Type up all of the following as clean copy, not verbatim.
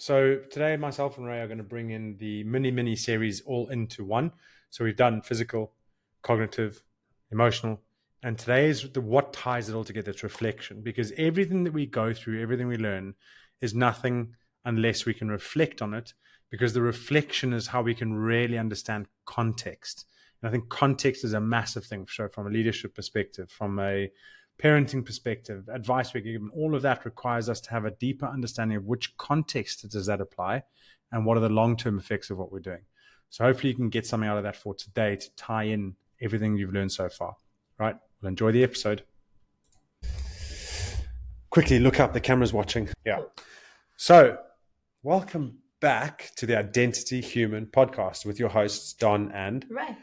So today, myself and Ray are going to bring in the mini series all into one. So we've done physical, cognitive, emotional, and today is what ties it all together. It's reflection, because everything that we go through, everything we learn, is nothing unless we can reflect on it. Because the reflection is how we can really understand context. And I think context is a massive thing. So from a leadership perspective, from a parenting perspective, advice we're given, all of that requires us to have a deeper understanding of which context does that apply and what are the long-term effects of what we're doing. So hopefully you can get something out of that for today to tie in everything you've learned so far. Right? Well, enjoy the episode. Quickly look up, the camera's watching. Yeah. So welcome back to the Identity Human podcast with your hosts, Don and Ray.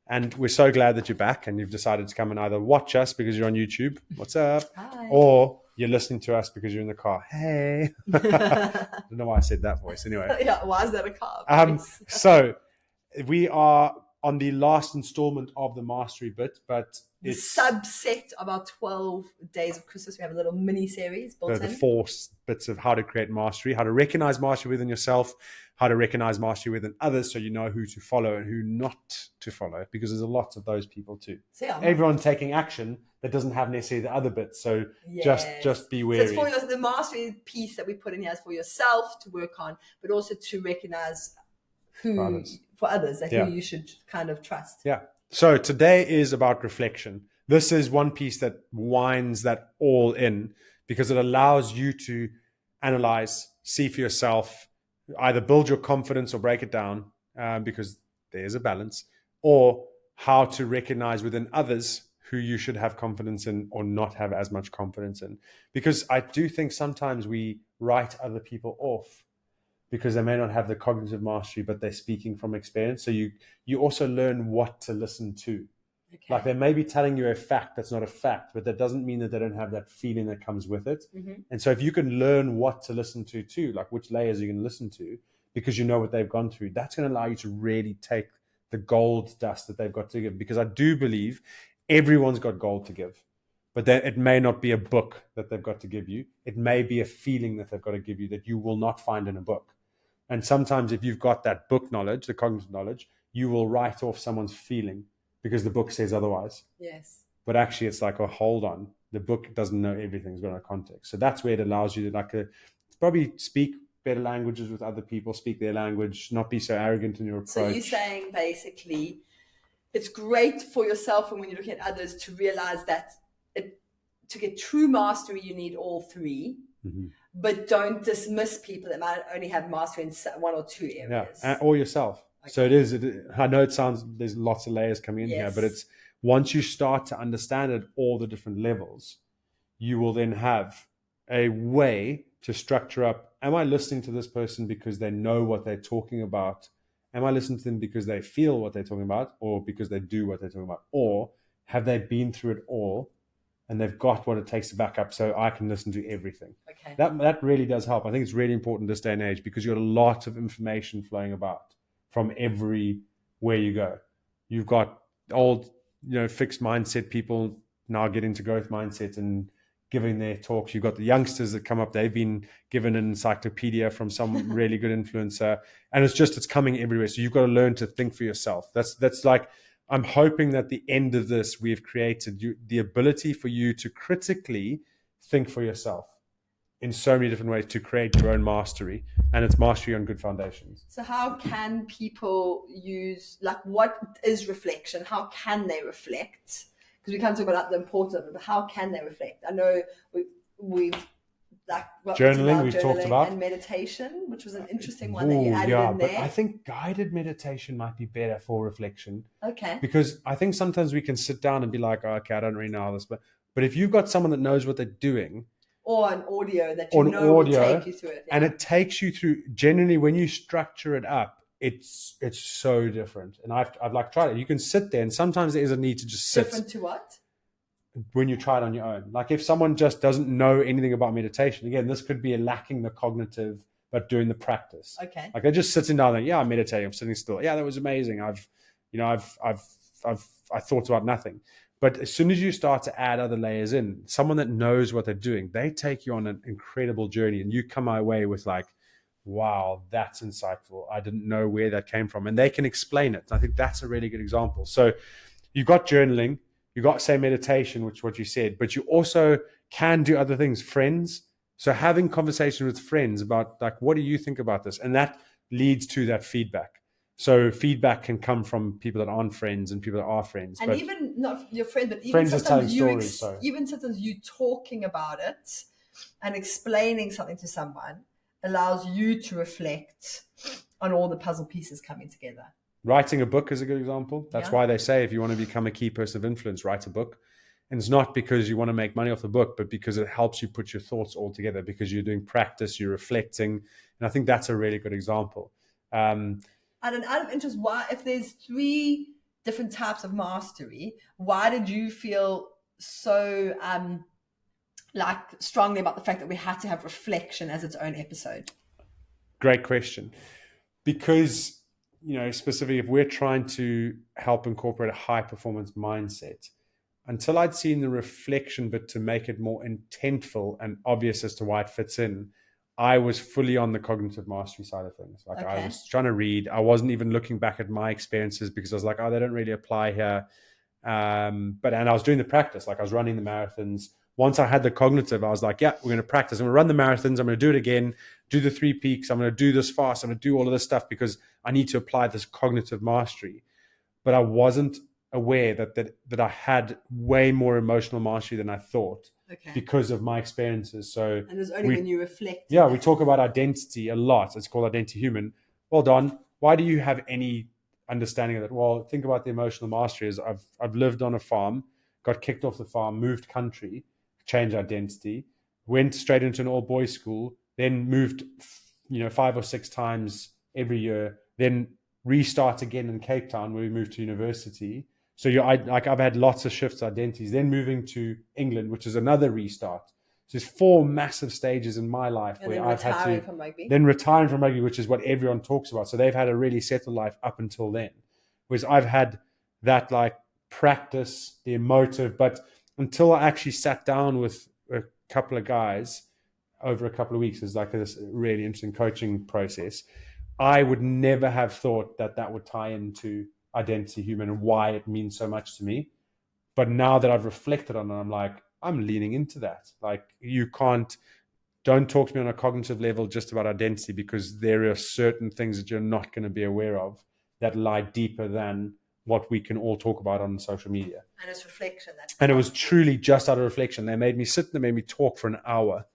And we're so glad that you're back and you've decided to come and either watch us because you're on YouTube, what's up? Hi. Or you're listening to us because you're in the car. Hey. I don't know why I said that voice. Anyway. Yeah, why is that a car? So we are on the last installment of the mastery bit, but it's subset of our 12 days of Christmas. We have a little mini series built in. The 4 bits of how to create mastery, how to recognize mastery within yourself, how to recognize mastery within others, so you know who to follow and who not to follow, because there's a lot of those people too. So yeah, everyone taking action that doesn't have necessarily the other bits. So just be wary. So it's for the mastery piece that we put in here is for yourself to work on, but also to recognize who for others that who you should kind of trust. Yeah. So today is about reflection. This is one piece that winds that all in, because it allows you to analyze, see for yourself, either build your confidence or break it down, because there's a balance, or how to recognize within others who you should have confidence in or not have as much confidence in. Because I do think sometimes we write other people off because they may not have the cognitive mastery, but they're speaking from experience. So you also learn what to listen to. Okay. Like they may be telling you a fact that's not a fact, but that doesn't mean that they don't have that feeling that comes with it. Mm-hmm. And so if you can learn what to listen to too, like which layers you can listen to, because you know what they've gone through, that's going to allow you to really take the gold dust that they've got to give. Because I do believe everyone's got gold to give, but that it may not be a book that they've got to give you. It may be a feeling that they've got to give you that you will not find in a book. And sometimes if you've got that book knowledge, the cognitive knowledge, you will write off someone's feeling because the book says otherwise. Yes. But actually it's like, oh, hold on. The book doesn't know everything's got a context. So that's where it allows you to probably speak better languages with other people, speak their language, not be so arrogant in your approach. So you're saying basically it's great for yourself and when you're looking at others to realize that to get true mastery, you need all three. Mm-hmm. But don't dismiss people that might only have mastery in 1 or 2 areas. Yeah, or yourself. Okay. So I know it sounds, there's lots of layers coming in here, but it's once you start to understand at all the different levels, you will then have a way to structure up, am I listening to this person because they know what they're talking about? Am I listening to them because they feel what they're talking about or because they do what they're talking about? Or have they been through it all? And they've got what it takes to back up, so I can listen to everything. Okay. That really does help. I think it's really important this day and age because you've got a lot of information flowing about from everywhere you go. You've got old, fixed mindset people now getting to growth mindset and giving their talks. You've got the youngsters that come up. They've been given an encyclopedia from some really good influencer, and it's coming everywhere. So you've got to learn to think for yourself. That's like. I'm hoping that at the end of this, we've created the ability for you to critically think for yourself in so many different ways to create your own mastery, and it's mastery on good foundations. So how can people use, what is reflection? How can they reflect? Because we can't talk about the importance of it, but how can they reflect? I know we've journaling we've talked about, and meditation, which was an interesting one that you added in there. But I think guided meditation might be better for reflection. Okay. Because I think sometimes we can sit down and be like, oh, okay, I don't really know how this, but if you've got someone that knows what they're doing, or an audio that will take you through it, and it takes you through. Generally, when you structure it up, it's so different. And I've tried it. You can sit there, and sometimes there is a need to just sit. Different to what? When you try it on your own. Like if someone just doesn't know anything about meditation, again, this could be lacking the cognitive, but doing the practice. Okay. Like they're just sitting down there, I'm meditating, I'm sitting still. Yeah, that was amazing. I thought about nothing. But as soon as you start to add other layers in, someone that knows what they're doing, they take you on an incredible journey and you come away with wow, that's insightful. I didn't know where that came from. And they can explain it. I think that's a really good example. So you've got journaling, you've got, say, meditation, which is what you said, but you also can do other things, friends. So having conversation with friends about, like, what do you think about this? And that leads to that feedback. So feedback can come from people that aren't friends and people that are friends. And even not your friend, but even friends are telling sometimes stories. Even sometimes you talking about it and explaining something to someone allows you to reflect on all the puzzle pieces coming together. Writing a book is a good example. That's why they say if you want to become a key person of influence, write a book. And it's not because you want to make money off the book, but because it helps you put your thoughts all together, because you're doing practice, you're reflecting. And I think that's a really good example. And out of interest, why, if there's 3 different types of mastery, why did you feel so like strongly about the fact that we had to have reflection as its own episode? Great question. Because, you know, specifically if we're trying to help incorporate a high performance mindset, until I'd seen the reflection bit to make it more intentful and obvious as to why it fits in, I was fully on the cognitive mastery side of things. Like, I was trying to read. I wasn't even looking back at my experiences because I was like, oh, they don't really apply here. And I was doing the practice. Like, I was running the marathons. Once I had the cognitive, I was like, yeah, we're going to practice. I'm going to run the marathons. I'm going to do it again, do the 3 peaks. I'm going to do this fast. I'm going to do all of this stuff because I need to apply this cognitive mastery. But I wasn't aware that I had way more emotional mastery than I thought because of my experiences. So, and it was only when you reflect. Yeah, we talk about identity a lot. It's called Identity Human. Well, Don, why do you have any understanding of that? Well, think about the emotional mastery. Is I've lived on a farm, got kicked off the farm, moved country, changed identity, went straight into an all boys school, then moved 5 or 6 times every year, then restart again in Cape Town where we moved to university. So I've had lots of shifts, identities, then moving to England, which is another restart. So there's 4 massive stages in my life and where I've had to from rugby. Then retiring from rugby, which is what everyone talks about. So they've had a really settled life up until then. Whereas I've had that like practice, the emotive, but until I actually sat down with a couple of guys over a couple of weeks, it's like this really interesting coaching process. I would never have thought that would tie into Identity Human and why it means so much to me. But now that I've reflected on it, I'm like, I'm leaning into that. Like, don't talk to me on a cognitive level just about identity, because there are certain things that you're not going to be aware of that lie deeper than what we can all talk about on social media. And it's reflection. And it was truly just out of reflection. They made me sit and they made me talk for an hour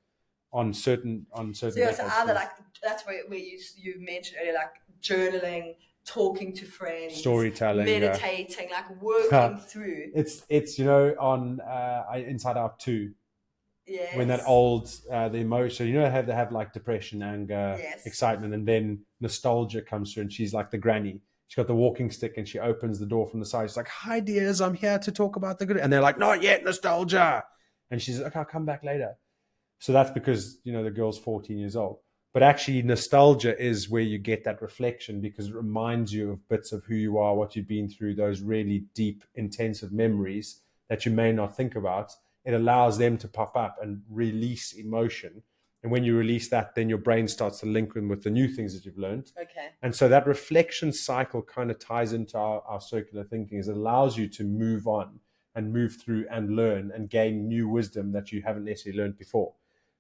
on certain. So either like that's where you mentioned earlier, like journaling, talking to friends, storytelling, meditating, like working through. It's on Inside Out 2. Yes. When that old the emotion, they have like depression, anger, excitement, and then nostalgia comes through, and she's like the granny. She's got the walking stick, and she opens the door from the side. She's like, "Hi, dears, I'm here to talk about the good." And they're like, "Not yet, nostalgia." And she's like, "I'll come back later." So that's because the girl's 14 years old. But actually, nostalgia is where you get that reflection, because it reminds you of bits of who you are, what you've been through, those really deep, intensive memories that you may not think about. It allows them to pop up and release emotion. And when you release that, then your brain starts to link them with the new things that you've learned. Okay. And so that reflection cycle kind of ties into our circular thinking. Is it allows you to move on and move through and learn and gain new wisdom that you haven't necessarily learned before.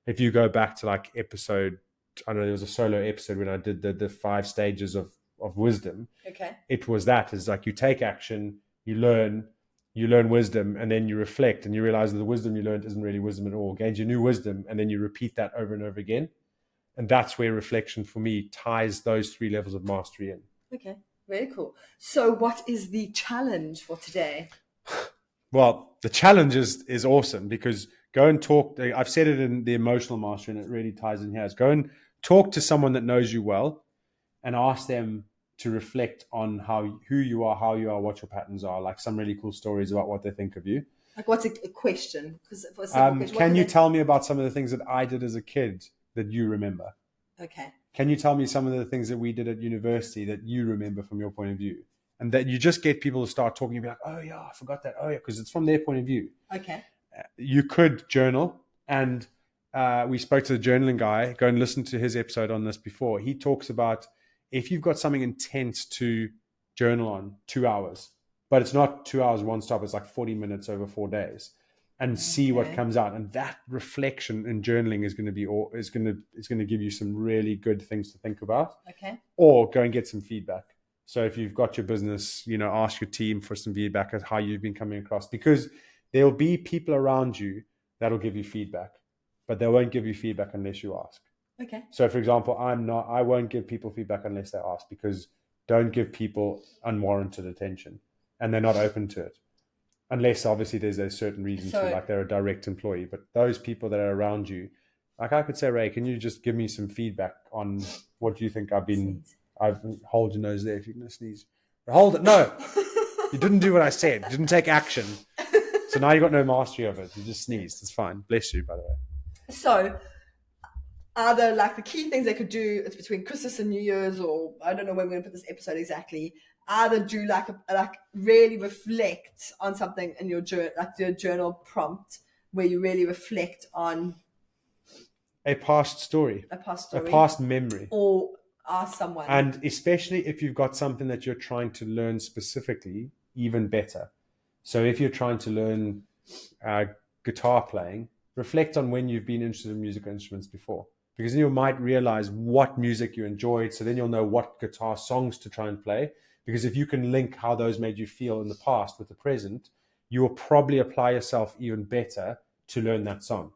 If you go back to like episode, I know there was a solo episode when I did the 5 stages of wisdom. Okay. It was that. It's like you take action, you learn wisdom, and then you reflect and you realize that the wisdom you learned isn't really wisdom at all. Gains you new wisdom, and then you repeat that over and over again. And that's where reflection for me ties those 3 levels of mastery in. Okay, very cool. So what is the challenge for today? Well, the challenge is awesome, because go and talk. I've said it in the emotional mastery, and it really ties in here. Is go and talk to someone that knows you well and ask them to reflect on who you are, what your patterns are, like some really cool stories about what they think of you. Like, what's a question? Can you tell me about some of the things that I did as a kid that you remember? Okay. Can you tell me some of the things that we did at university that you remember from your point of view? And that you just get people to start talking and be like, oh yeah, I forgot that. Oh yeah, because it's from their point of view. Okay. You could journal, and we spoke to the journaling guy. Go and listen to his episode on this before. He talks about if you've got something intense to journal on, 2 hours, but it's not 2 hours one stop. It's like 40 minutes over 4 days, and see what comes out. And that reflection in journaling is going to give you some really good things to think about. Okay. Or go and get some feedback. So if you've got your business, ask your team for some feedback as how you've been coming across, because there'll be people around you that'll give you feedback, but they won't give you feedback unless you ask. Okay. So for example, I won't give people feedback unless they ask, because don't give people unwarranted attention and they're not open to it. Unless obviously there's a certain reason to, like they're a direct employee. But those people that are around you, like I could say, Ray, can you just give me some feedback on what you think I've hold your nose there if you're going to sneeze. Hold it. No, you didn't do what I said. You didn't take action. So now you've got no mastery of it. You just sneezed. It's fine. Bless you, by the way. So are there like the key things they could do? It's between Christmas and New Year's, or I don't know when we're going to put this episode exactly. Either do like really reflect on something in your journal, like do a journal prompt where you really reflect on a past story, a past memory, or ask someone. And especially if you've got something that you're trying to learn specifically, even better. So if you're trying to learn guitar playing, reflect on when you've been interested in musical instruments before, because then you might realize what music you enjoyed. So then you'll know what guitar songs to try and play. Because if you can link how those made you feel in the past with the present, you will probably apply yourself even better to learn that song.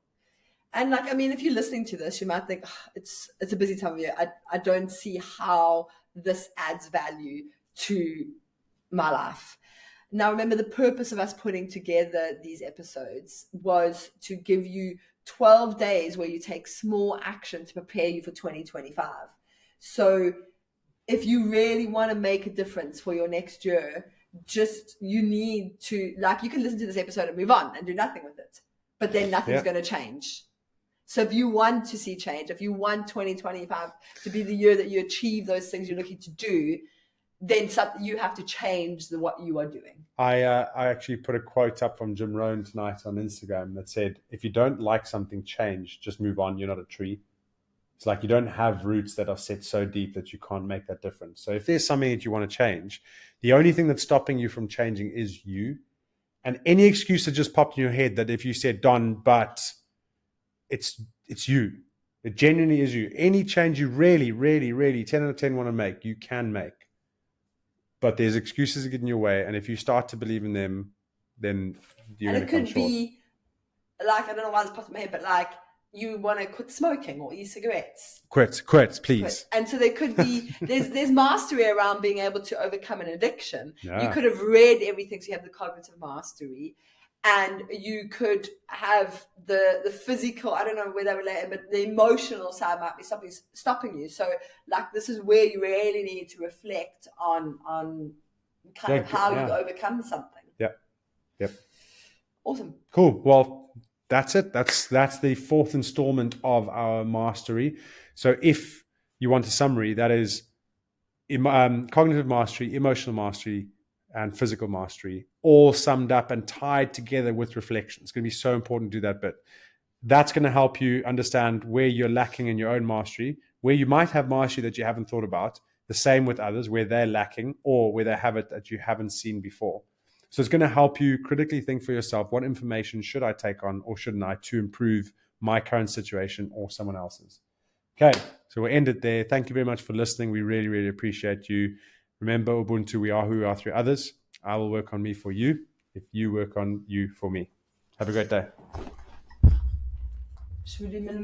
And if you're listening to this, you might think, it's a busy time of year. I don't see how this adds value to my life. Now, remember, the purpose of us putting together these episodes was to give you 12 days where you take small action to prepare you for 2025. So if you really want to make a difference for your next year, you need to, you can listen to this episode and move on and do nothing with it, but then nothing's going to change. So if you want to see change, if you want 2025 to be the year that you achieve those things you're looking to do, then you have to change what you are doing. I actually put a quote up from Jim Rohn tonight on Instagram that said, if you don't like something, change, just move on. You're not a tree. It's like you don't have roots that are set so deep that you can't make that difference. So if there's something that you want to change, the only thing that's stopping you from changing is you. And any excuse that just popped in your head, that if you said, Don, but it's you. It genuinely is you. Any change you really, really, really 10 out of 10 want to make, you can make. But there's excuses that get in your way. And if you start to believe in them, then you're going to come short. And it could be, I don't know why this popped in my head, but you want to quit smoking or e-cigarettes. Quit, please. Quit. And so there could be, there's mastery around being able to overcome an addiction. Yeah. You could have read everything, so you have the cognitive mastery, and you could have the physical, I don't know where they're related, but the emotional side might be stopping you. So this is where you really need to reflect on kind of how you overcome something. Yep. Awesome. Cool. Well, that's it. That's the fourth installment of our mastery. So if you want a summary, that is cognitive mastery, emotional mastery, and physical mastery, all summed up and tied together with reflection. It's going to be so important to do that bit. That's going to help you understand where you're lacking in your own mastery, where you might have mastery that you haven't thought about, the same with others, where they're lacking or where they have it that you haven't seen before. So it's going to help you critically think for yourself, what information should I take on or shouldn't I to improve my current situation or someone else's. Okay, so we'll end it there. Thank you very much for listening. We really, really appreciate you. Remember, Ubuntu, we are who we are through others. I will work on me for you if you work on you for me. Have a great day. Should we do minimum?